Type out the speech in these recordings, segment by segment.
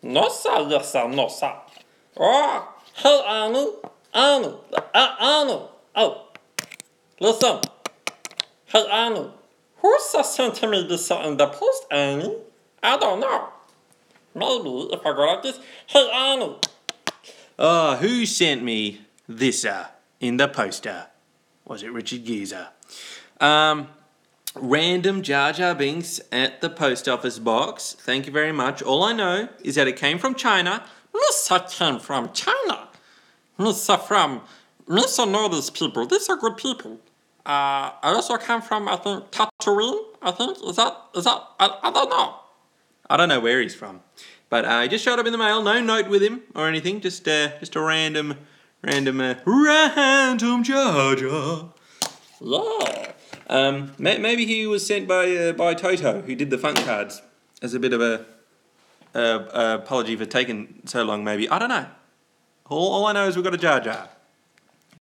No, sir, yes, sir, no, sir. Oh, hey, Arnold. Oh, listen. Hey, Arnold. Who's sent me this in the post, Annie? I don't know. Maybe if I go like this. Hey, Arnold. Who sent me this in the poster? Was it Richard Geezer? Random Jar Jar Binks at the post office box. Thank you very much. All I know is that it came from China. Missa came from China. Missa know these people. These are good people. I also come from, I think, Tatooine. I think I don't know. I don't know where he's from, but he just showed up in the mail. No note with him or anything. Just a random Jar Jar. Yeah. Maybe he was sent by Toto, who did the funk cards, as a bit of a apology for taking so long. Maybe, I don't know. All I know is we've got a Jar Jar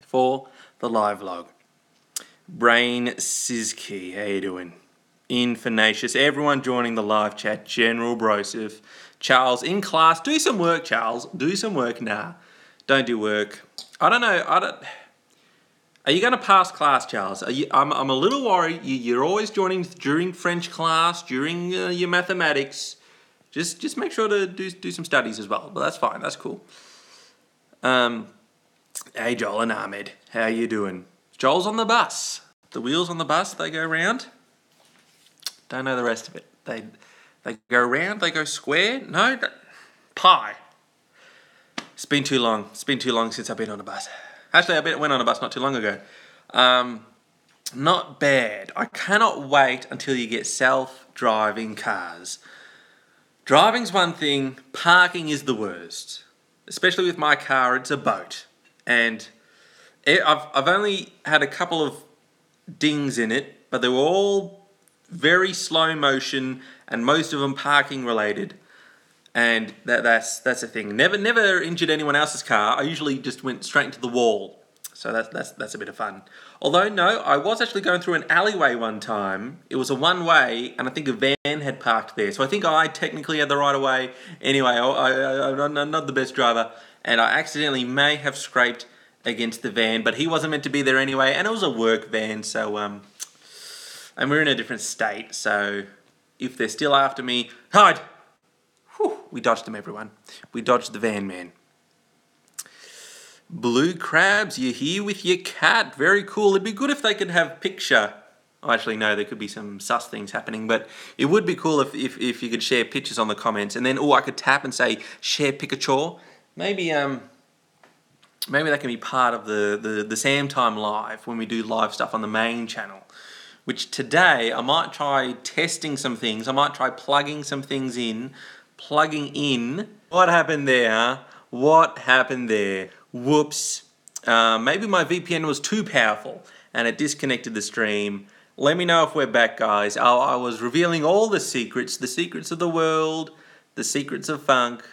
for the live vlog. Brain Sizkey, how you doing? Infinacious, everyone joining the live chat. General Broseph, Charles in class. Do some work, Charles. Do some work. Nah, don't do work. I don't know. Are you going to pass class, Charles? I'm a little worried. You're always joining during French class, during your mathematics. Just make sure to do some studies as well. But that's fine. That's cool. Hey, Joel and Ahmed, how you doing? Joel's on the bus. The wheels on the bus, they go round. Don't know the rest of it. They go round, they go square. No, pie. It's been too long. It's been too long since I've been on a bus. Actually, I went on a bus not too long ago. Not bad. I cannot wait until you get self-driving cars. Driving's one thing, parking is the worst. Especially with my car, it's a boat. And I've only had a couple of dings in it, but they were all very slow motion and most of them parking related. And that's the thing. Never injured anyone else's car. I usually just went straight into the wall. So that's a bit of fun. Although no, I was actually going through an alleyway one time. It was a one-way, and I think a van had parked there. So I think I technically had the right of way. Anyway, I'm not the best driver, and I accidentally may have scraped against the van, but he wasn't meant to be there anyway, and it was a work van. So and we're in a different state. So if they're still after me, hide. Whew, we dodged them, everyone. We dodged the van man. Blue Crabs, you're here with your cat. Very cool. It'd be good if they could have picture. Oh, actually, no, there could be some sus things happening, but it would be cool if you could share pictures on the comments, and then I could tap and say share picture. Maybe that can be part of the Sam Time Live when we do live stuff on the main channel. Which today I might try testing some things. I might try plugging some things in. Plugging in. What happened there? What happened there? Whoops. Maybe my VPN was too powerful and it disconnected the stream. Let me know if we're back, guys. I was revealing all the secrets of the world, the secrets of funk.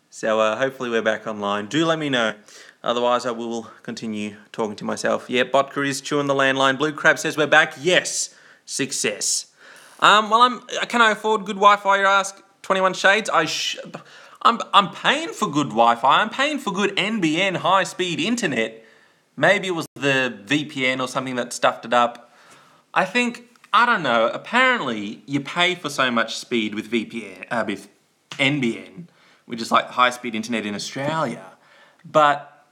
So hopefully we're back online. Do let me know. Otherwise I will continue talking to myself. Yeah, Botka is chewing the landline. Blue Crab says we're back. Yes. Success. Can I afford good Wi-Fi, you ask? 21 Shades? I'm paying for good Wi-Fi. I'm paying for good NBN high-speed internet. Maybe it was the VPN or something that stuffed it up. I don't know. Apparently, you pay for so much speed with with NBN, which is like high-speed internet in Australia. But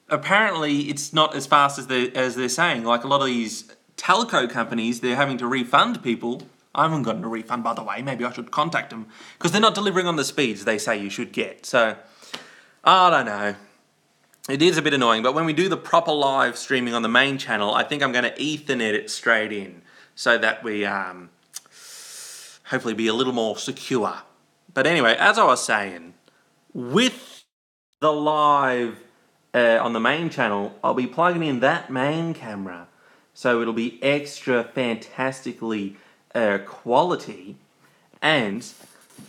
apparently, it's not as fast as they're saying. Like a lot of these telco companies, they're having to refund people. I haven't gotten a refund, by the way. Maybe I should contact them. Because they're not delivering on the speeds they say you should get. So, I don't know. It is a bit annoying. But when we do the proper live streaming on the main channel, I think I'm going to Ethernet it straight in. So that we hopefully be a little more secure. But anyway, as I was saying, with the live on the main channel, I'll be plugging in that main camera. So it'll be extra fantastically quality. And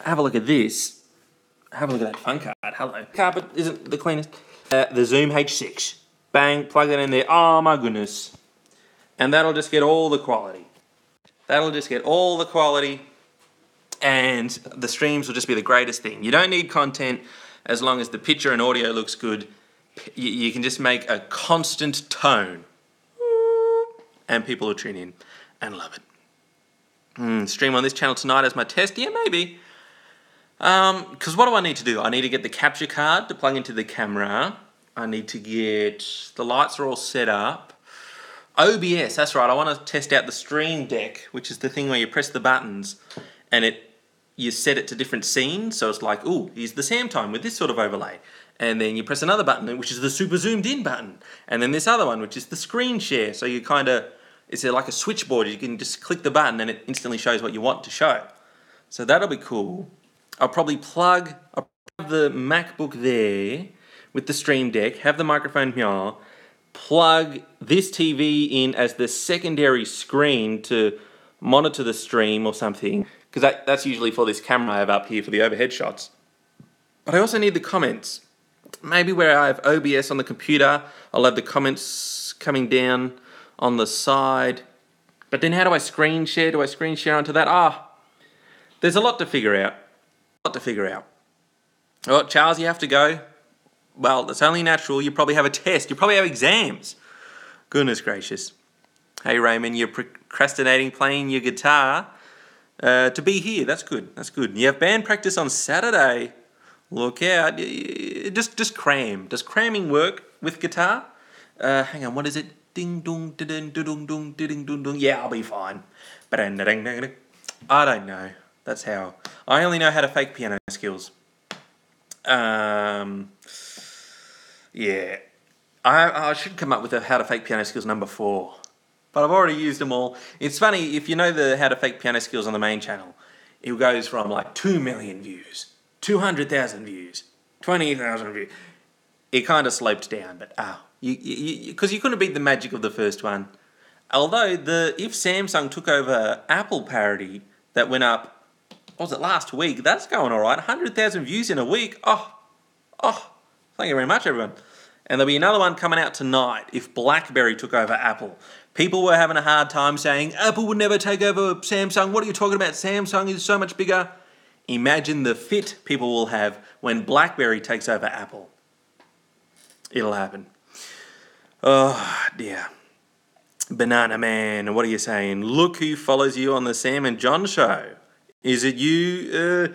have a look at this. Have a look at that fun card. Hello. Carpet isn't the cleanest. The Zoom H6. Bang, plug that in there. Oh my goodness. And that'll just get all the quality. That'll just get all the quality. and the streams will just be the greatest thing. You don't need content as long as the picture and audio looks good. You can just make a constant tone, and people will tune in and love it. Stream on this channel tonight as my test? Yeah, maybe. Because what do I need to do? I need to get the capture card to plug into the camera. I need to get... the lights are all set up. OBS, that's right. I want to test out the Stream Deck, which is the thing where you press the buttons and you set it to different scenes. So it's like, ooh, here's the Sam time with this sort of overlay. And then you press another button, which is the super zoomed in button. And then this other one, which is the screen share. So you kind of... it's like a switchboard. You can just click the button and it instantly shows what you want to show. So that'll be cool. I'll probably plug the MacBook there with the Stream Deck, have the microphone here, plug this TV in as the secondary screen to monitor the stream or something, because that's usually for this camera I have up here for the overhead shots. But I also need the comments. Maybe where I have OBS on the computer, I'll have the comments coming down on the side. But then how do I screen share? Do I screen share onto that? There's a lot to figure out. Oh, Charles, you have to go. Well, that's only natural. You probably have a test. You probably have exams. Goodness gracious. Hey, Raymond, you're procrastinating playing your guitar to be here. That's good. That's good. You have band practice on Saturday. Look out. Just cram. Does cramming work with guitar? Hang on, what is it? Ding dong, ding dong, dong, ding dong, dong. Yeah, I'll be fine. I don't know. That's how. I only know how to fake piano skills. Yeah. I should come up with a how to fake piano skills number 4. But I've already used them all. It's funny, if you know the how to fake piano skills on the main channel, it goes from like 2 million views, 200,000 views, 20,000 views. It kind of sloped down, but because you couldn't beat the magic of the first one. Although if Samsung took over Apple parody that went up, what was it, last week? That's going all right. 100,000 views in a week. Oh, thank you very much, everyone. And there'll be another one coming out tonight if BlackBerry took over Apple. People were having a hard time saying, Apple would never take over Samsung. What are you talking about? Samsung is so much bigger. Imagine the fit people will have when BlackBerry takes over Apple. It'll happen. Oh, dear. Banana Man, what are you saying? Look who follows you on the Sam and John show. Is it you,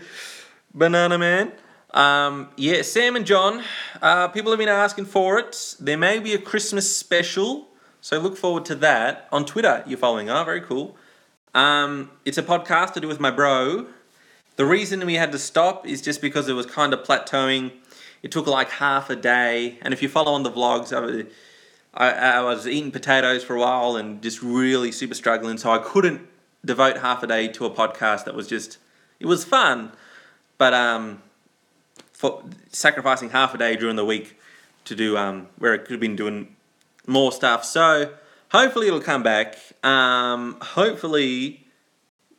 Banana Man? Yeah, Sam and John. People have been asking for it. There may be a Christmas special, so look forward to that. On Twitter, you're following. Very cool. It's a podcast to do with my bro. The reason we had to stop is just because it was kind of plateauing. It took like half a day, and if you follow on the vlogs, I was eating potatoes for a while and just really super struggling, so I couldn't devote half a day to a podcast that was just... it was fun, but for sacrificing half a day during the week to do where it could have been doing more stuff. So hopefully it'll come back. Hopefully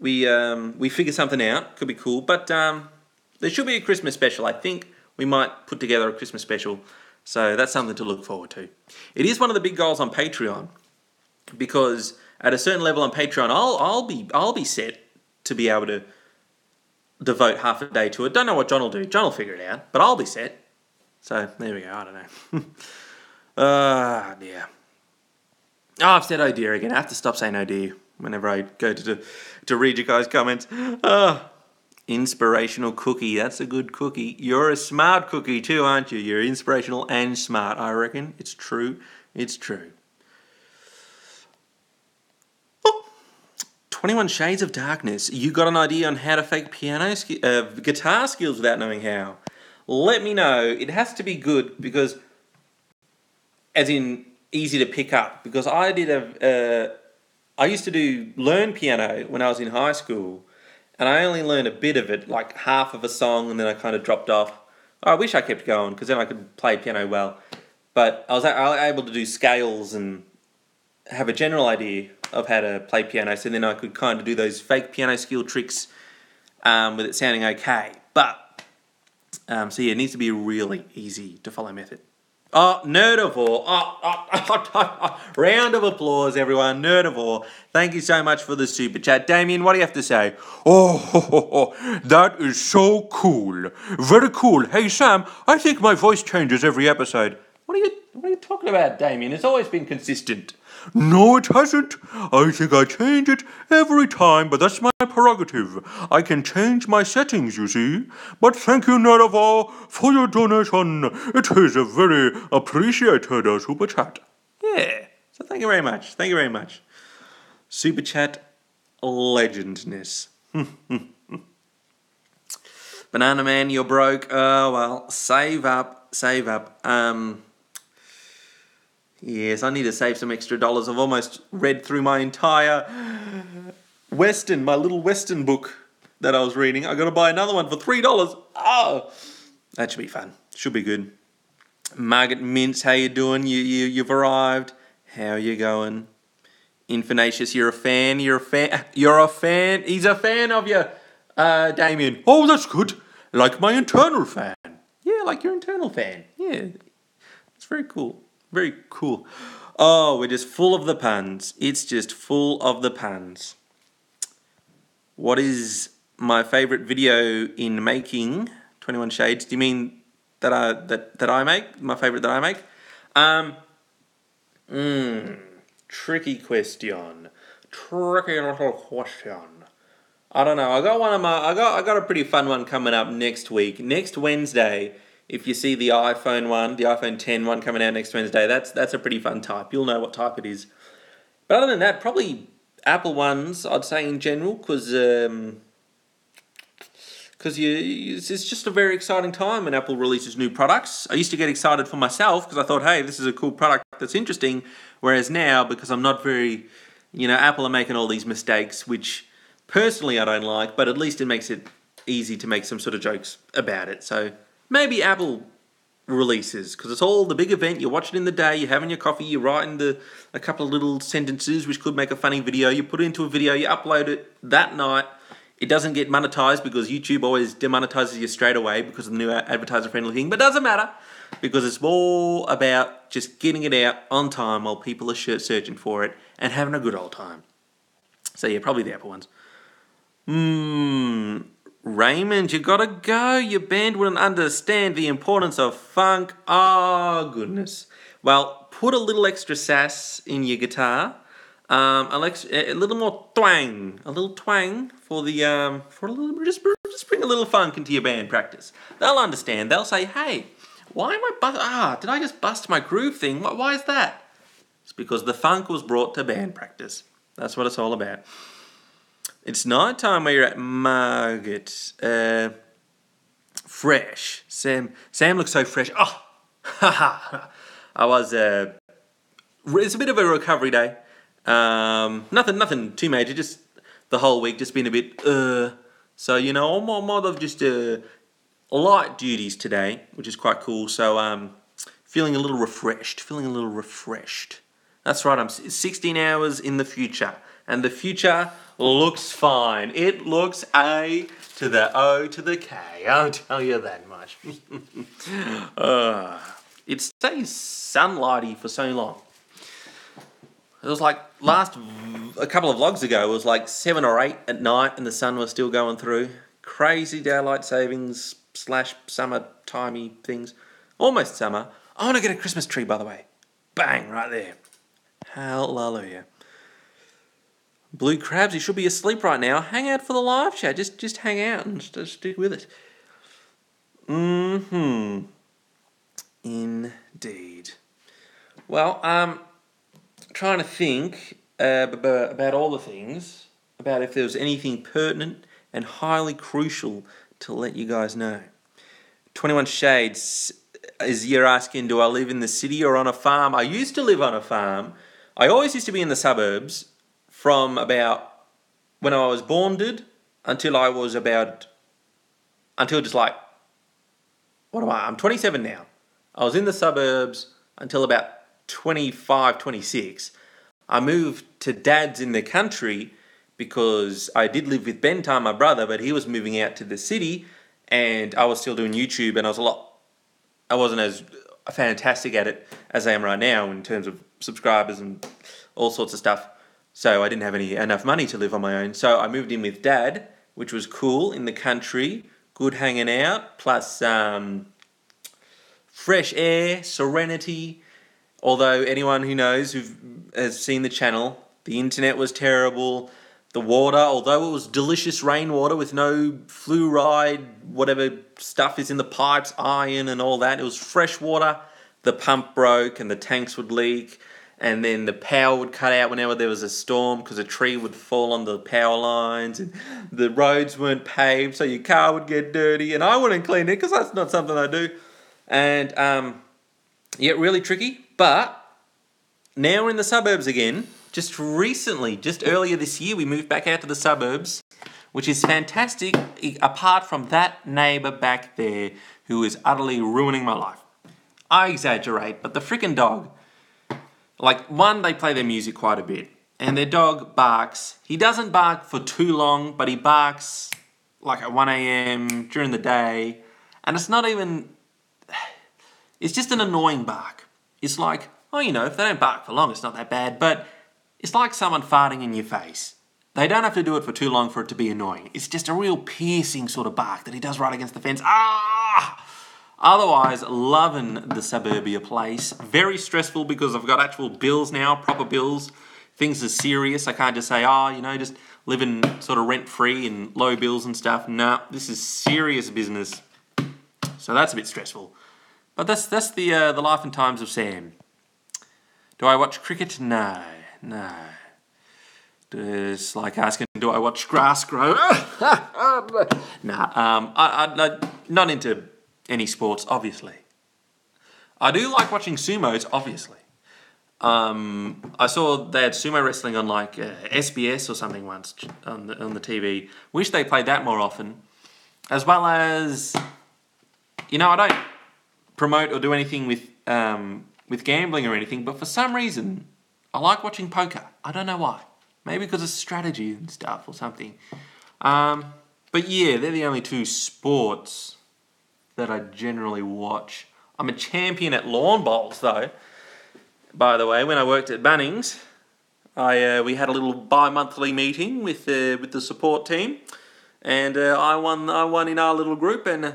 we figure something out. Could be cool, but there should be a Christmas special. I think we might put together a Christmas special. So that's something to look forward to. It is one of the big goals on Patreon, because at a certain level on Patreon, I'll be set to be able to devote half a day to it. Don't know what John will do. John will figure it out, but I'll be set. So there we go. I don't know. Dear. Oh, I've said oh dear again. I have to stop saying oh dear whenever I go to read your guys' comments. Inspirational cookie. That's a good cookie. You're a smart cookie too, aren't you? You're inspirational and smart, I reckon. It's true. It's true. 21 Shades of Darkness. You got an idea on how to fake guitar skills without knowing how? Let me know. It has to be good, because, as in easy to pick up. Because I used to learn piano when I was in high school, and I only learned a bit of it, like half of a song, and then I kind of dropped off. I wish I kept going, because then I could play piano well. But I was able to do scales and have a general idea of how to play piano, so then I could kind of do those fake piano skill tricks with it sounding okay. But, so yeah, it needs to be a really easy to follow method. Oh, Nerdivore. Round of applause, everyone. Nerdivore. Thank you so much for the super chat. Damien, what do you have to say? Oh, that is so cool. Very cool. Hey, Sam, I think my voice changes every episode. What are you talking about, Damien? It's always been consistent. No, it hasn't. I think I change it every time, but that's my prerogative. I can change my settings, you see. But thank you, Nerdivore, for your donation. It is a very appreciated super chat. Yeah. So thank you very much. Thank you very much. Super chat legendness. Banana Man, you're broke. Oh well, save up. Yes, I need to save some extra dollars. I've almost read through my entire my little Western book that I was reading. I got to buy another one for $3. Oh, that should be fun. Should be good. Margaret Mintz, how you doing? You've arrived. How you going? Infinatius, you're a fan. You're a fan. He's a fan of you, Damien. Oh, that's good. Like my internal fan. Yeah, like your internal fan. Yeah, it's very cool. Very cool. Oh, we're just full of the puns. It's just full of the puns. What is my favourite video in making? 21 Shades. Do you mean that I make? My favourite that I make? Tricky question. Tricky little question. I don't know. I got a pretty fun one coming up next week. Next Wednesday. If you see the iPhone 10 one coming out next Wednesday, that's a pretty fun type. You'll know what type it is. But other than that, probably Apple ones, I'd say in general, because it's just a very exciting time when Apple releases new products. I used to get excited for myself because I thought, hey, this is a cool product that's interesting. Whereas now, because I'm not very, Apple are making all these mistakes, which personally I don't like, but at least it makes it easy to make some sort of jokes about it. So maybe Apple releases, because it's all the big event. You're watching in the day, you're having your coffee, you're writing a couple of little sentences which could make a funny video. You put it into a video, you upload it that night. It doesn't get monetized because YouTube always demonetizes you straight away because of the new advertiser-friendly thing. But it doesn't matter because it's all about just getting it out on time while people are searching for it and having a good old time. So yeah, probably the Apple ones. Raymond, you gotta go. Your band wouldn't understand the importance of funk. Oh, goodness. Well, put a little extra sass in your guitar. A little more twang. A little twang for the, just bring a little funk into your band practice. They'll understand. They'll say, hey, why am I did I just bust my groove thing? Why is that? It's because the funk was brought to band practice. That's what it's all about. It's night time where you're at Margaret. Fresh. Sam looks so fresh. Oh, I was. It's a bit of a recovery day. Nothing too major. Just the whole week, just been a bit. So I'm more of just light duties today, which is quite cool. So feeling a little refreshed. That's right. I'm 16 hours in the future, and the future looks fine. It looks A to the O to the K. I'll tell you that much. It stays sunlighty for so long. It was like a couple of vlogs ago, it was like 7 or 8 at night and the sun was still going through. Crazy daylight savings / summer-timey things. Almost summer. I want to get a Christmas tree, by the way. Bang, right there. Hallelujah. Blue Crabs, you should be asleep right now. Hang out for the live chat. Just hang out and just stick with it. Indeed. Well, trying to think about all the things, about if there was anything pertinent and highly crucial to let you guys know. 21 Shades, is you're asking, do I live in the city or on a farm? I used to live on a farm. I always used to be in the suburbs from about when I was born until just like, I'm 27 now. I was in the suburbs until about 25, 26. I moved to Dad's in the country because I did live with Ben Time, my brother, but he was moving out to the city and I was still doing YouTube and I wasn't as fantastic at it as I am right now in terms of subscribers and all sorts of stuff. So I didn't have enough money to live on my own. So I moved in with Dad, which was cool, in the country, good hanging out, plus fresh air, serenity. Although anyone who knows, who has seen the channel, the internet was terrible. The water, although it was delicious rainwater with no fluoride, whatever stuff is in the pipes, iron and all that, it was fresh water. The pump broke and the tanks would leak, and then the power would cut out whenever there was a storm because a tree would fall on the power lines, and the roads weren't paved, so your car would get dirty, and I wouldn't clean it because that's not something I do. And yeah, really tricky. But now we're in the suburbs again. Just recently, just earlier this year, we moved back out to the suburbs, which is fantastic, apart from that neighbour back there who is utterly ruining my life. I exaggerate, but the frickin' dog, like, one, they play their music quite a bit, and their dog barks. He doesn't bark for too long, but he barks like at 1 a.m. during the day, and it's not even, it's just an annoying bark. It's like, oh, you know, if they don't bark for long, it's not that bad, but it's like someone farting in your face. They don't have to do it for too long for it to be annoying. It's just a real piercing sort of bark that he does right against the fence. Ah! Otherwise, loving the suburbia place. Very stressful because I've got actual bills now, proper bills. Things are serious. I can't just say, oh, you know, just living sort of rent-free and low bills and stuff. No, this is serious business. So that's a bit stressful. But that's the life and times of Sam. Do I watch cricket? No. It's like asking, do I watch grass grow? Nah, I'm not into any sports, obviously. I do like watching sumos, obviously. I saw they had sumo wrestling on like SBS or something once on the TV. Wish they played that more often. As well as, you know, I don't promote or do anything with gambling or anything, but for some reason, I like watching poker. I don't know why. Maybe because of strategy and stuff or something. But yeah, they're the only two sports that I generally watch. I'm a champion at lawn bowls, though. By the way, when I worked at Bunnings, we had a little bi-monthly meeting with the support team, and I won in our little group and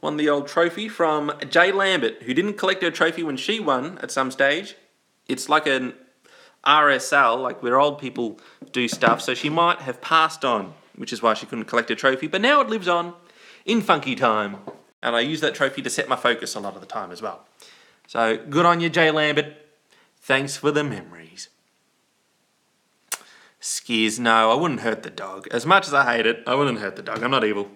won the old trophy from Jay Lambert, who didn't collect her trophy when she won at some stage. It's like an RSL, like where old people do stuff, so she might have passed on, which is why she couldn't collect her trophy, but now it lives on in funky time, and I use that trophy to set my focus a lot of the time as well. So, good on you, Jay Lambert. Thanks for the memories. Skiers, no, I wouldn't hurt the dog. As much as I hate it, I wouldn't hurt the dog. I'm not evil.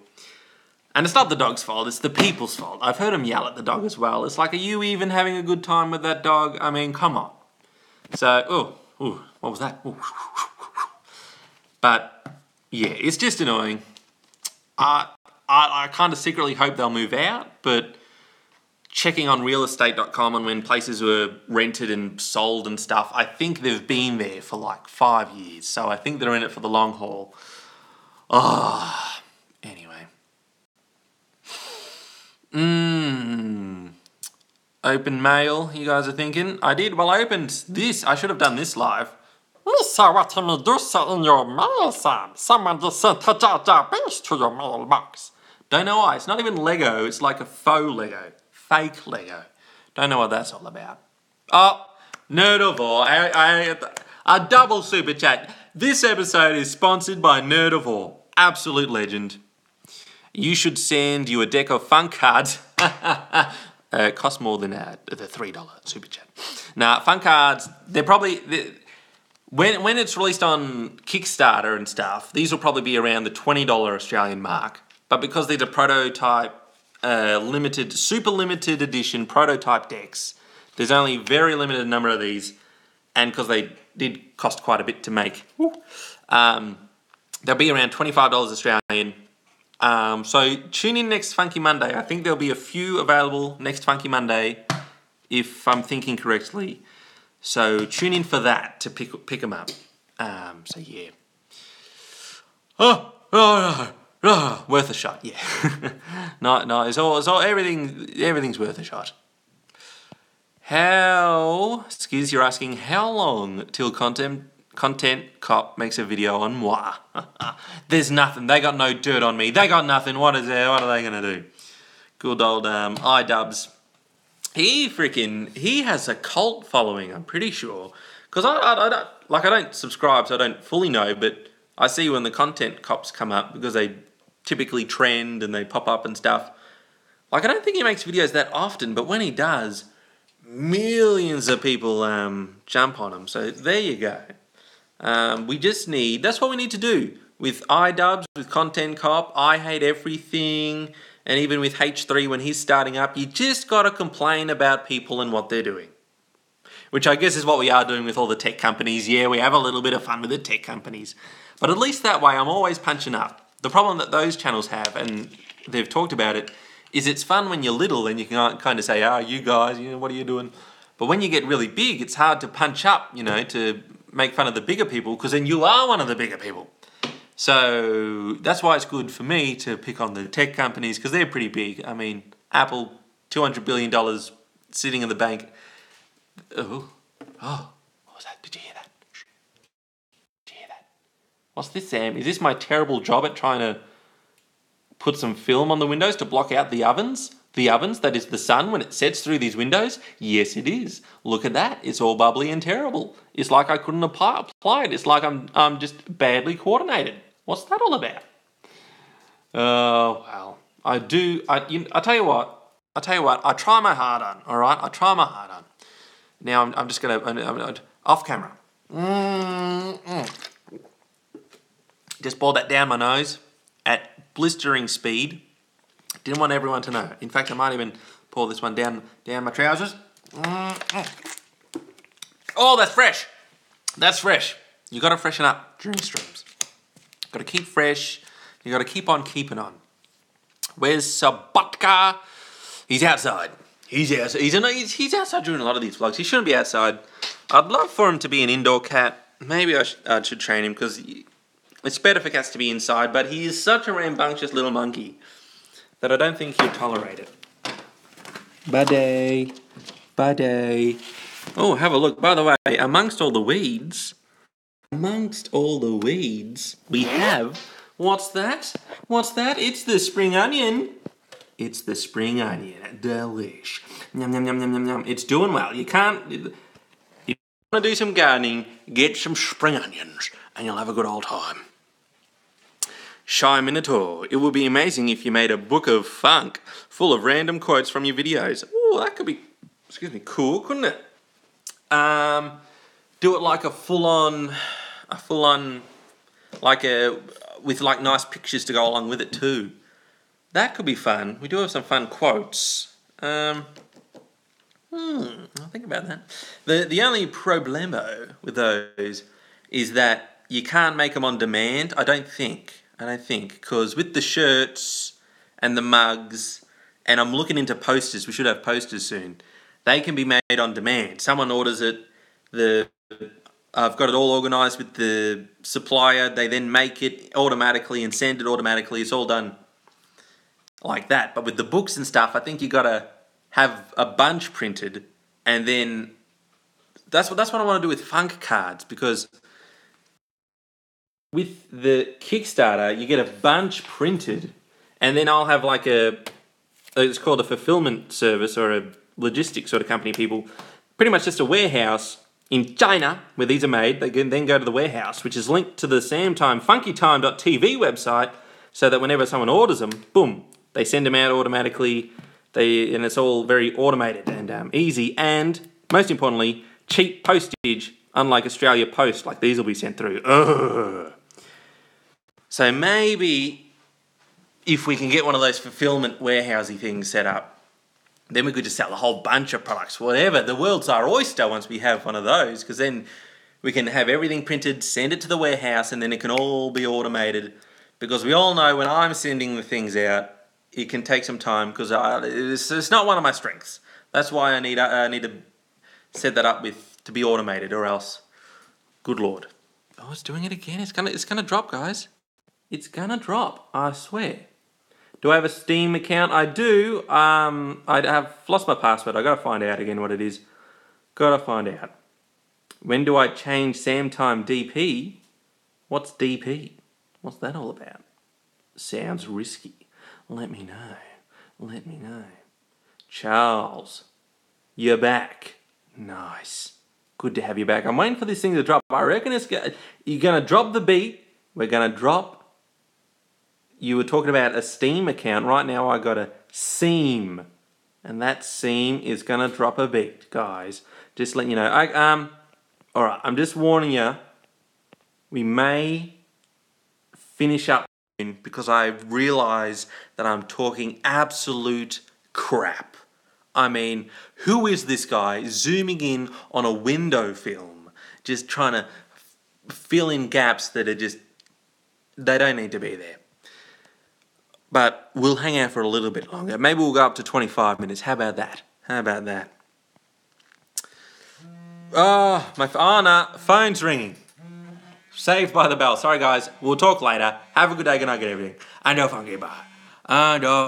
And it's not the dog's fault, it's the people's fault. I've heard them yell at the dog as well. It's like, are you even having a good time with that dog? I mean, come on. So, what was that? Ooh. But, yeah, it's just annoying. I kind of secretly hope they'll move out, but checking on realestate.com and when places were rented and sold and stuff, I think they've been there for like 5 years. So I think they're in it for the long haul. Anyway. Open mail, you guys are thinking? I did. Well, I opened this. I should have done this live. We saw what a Medusa in your mail, Sam. Someone just sent a Jar Jar Binks to your mailbox. Don't know why. It's not even Lego. It's like a faux Lego. Fake Lego. Don't know what that's all about. Oh, Nerd of War. A double super chat. This episode is sponsored by Nerd of War. Absolute legend. You should send you a deck of funk cards. It costs more than the $3 super chat. Now, funk cards, they're probably... When it's released on Kickstarter and stuff, these will probably be around the $20 Australian mark. But because these are prototype, super limited edition prototype decks, there's only a very limited number of these, and because they did cost quite a bit to make, they'll be around $25 Australian. So tune in next Funky Monday. I think there'll be a few available next Funky Monday, if I'm thinking correctly. So tune in for that to pick them up. So yeah. Worth a shot, yeah. no, it's all everything's worth a shot. Excuse, you're asking how long till content cop makes a video on moi? There's nothing. They got no dirt on me. They got nothing. What are they gonna do? Good old iDubbbz. He has a cult following. I'm pretty sure. Because I don't subscribe, so I don't fully know. But I see when the content cops come up because they typically trend and they pop up and stuff. Like, I don't think he makes videos that often, but when he does, millions of people jump on him. So there you go. That's what we need to do. With iDubbbz, with Content Cop, I Hate Everything, and even with H3 when he's starting up, you just got to complain about people and what they're doing. Which I guess is what we are doing with all the tech companies. Yeah, we have a little bit of fun with the tech companies. But at least that way I'm always punching up. The problem that those channels have, and they've talked about it, is it's fun when you're little and you can kind of say, you guys, what are you doing? But when you get really big, it's hard to punch up, to make fun of the bigger people, because then you are one of the bigger people. So that's why it's good for me to pick on the tech companies, because they're pretty big. I mean, Apple, $200 billion sitting in the bank. Oh, what was that? Did you hear that? Did you hear that? What's this, Sam? Is this my terrible job at trying to put some film on the windows to block out the ovens? The ovens, that is the sun, when it sets through these windows? Yes, it is. Look at that. It's all bubbly and terrible. It's like I couldn't apply it. It's like I'm just badly coordinated. What's that all about? Oh, well. I tell you what. I try my hard on, all right? I try my hard on. Now I'm just going to, off camera. Just pour that down my nose at blistering speed. Didn't want everyone to know. In fact, I might even pour this one down my trousers. Oh, that's fresh. That's fresh. You got to freshen up during streams. Got to keep fresh. You got to keep on keeping on. Where's Sabatka? He's outside. He's outside during a lot of these vlogs. He shouldn't be outside. I'd love for him to be an indoor cat. Maybe I should train him, because it's better for cats to be inside, but he is such a rambunctious little monkey that I don't think he'll tolerate it. Buddy. Oh, have a look. By the way, amongst all the weeds, we have... What's that? It's the spring onion. Delish. Yum, yum, yum, yum, yum, yum. It's doing well. If you want to do some gardening, get some spring onions and you'll have a good old time. Shy Minotaur. It would be amazing if you made a book of funk full of random quotes from your videos. Oh, that could be, cool, couldn't it? Do it like a full-on, with like nice pictures to go along with it too. That could be fun. We do have some fun quotes. I'll think about that. The only problemo with those is that you can't make them on demand. I don't think, because with the shirts and the mugs, and I'm looking into posters. We should have posters soon. They can be made on demand. Someone orders it. I've got it all organised with the supplier. They then make it automatically and send it automatically. It's all done like that. But with the books and stuff, I think you got to have a bunch printed, and then that's what I want to do with funk cards, because with the Kickstarter you get a bunch printed, and then I'll have like it's called a fulfillment service or a logistics sort of company, people, pretty much just a warehouse in China where these are made. They can then go to the warehouse, which is linked to the Samtime funkytime.tv website, so that whenever someone orders them, boom, they send them out automatically. And it's all very automated and easy, and most importantly, cheap postage, unlike Australia Post, like these will be sent through. Ugh. So maybe if we can get one of those fulfillment warehousey things set up, then we could just sell a whole bunch of products, whatever. The world's our oyster once we have one of those, because then we can have everything printed, send it to the warehouse, and then it can all be automated. Because we all know when I'm sending the things out, it can take some time, because it's not one of my strengths. That's why I need to set that up to be automated, or else, good lord. Oh, it's doing it again. It's gonna drop, guys. It's gonna drop, I swear. Do I have a Steam account? I do. I have lost my password. I gotta find out again what it is. Gotta find out. When do I change Sam time DP? What's DP? What's that all about? Sounds risky. Let me know. Let me know. Charles, you're back. Nice. Good to have you back. I'm waiting for this thing to drop. I reckon you're going to drop the beat. We're going to drop. You were talking about a Steam account. Right now I got a Seam. And that Seam is going to drop a beat, guys. Just letting you know. Alright, I'm just warning you. We may finish up because I realise that I'm talking absolute crap. I mean, who is this guy zooming in on a window film, just trying to fill in gaps that are just, they don't need to be there. But we'll hang out for a little bit longer. Maybe we'll go up to 25 minutes. How about that? How about that? Oh, no, phone's ringing. Saved by the bell. Sorry, guys. We'll talk later. Have a good day. Good night. Good evening. I know funky bye. I know.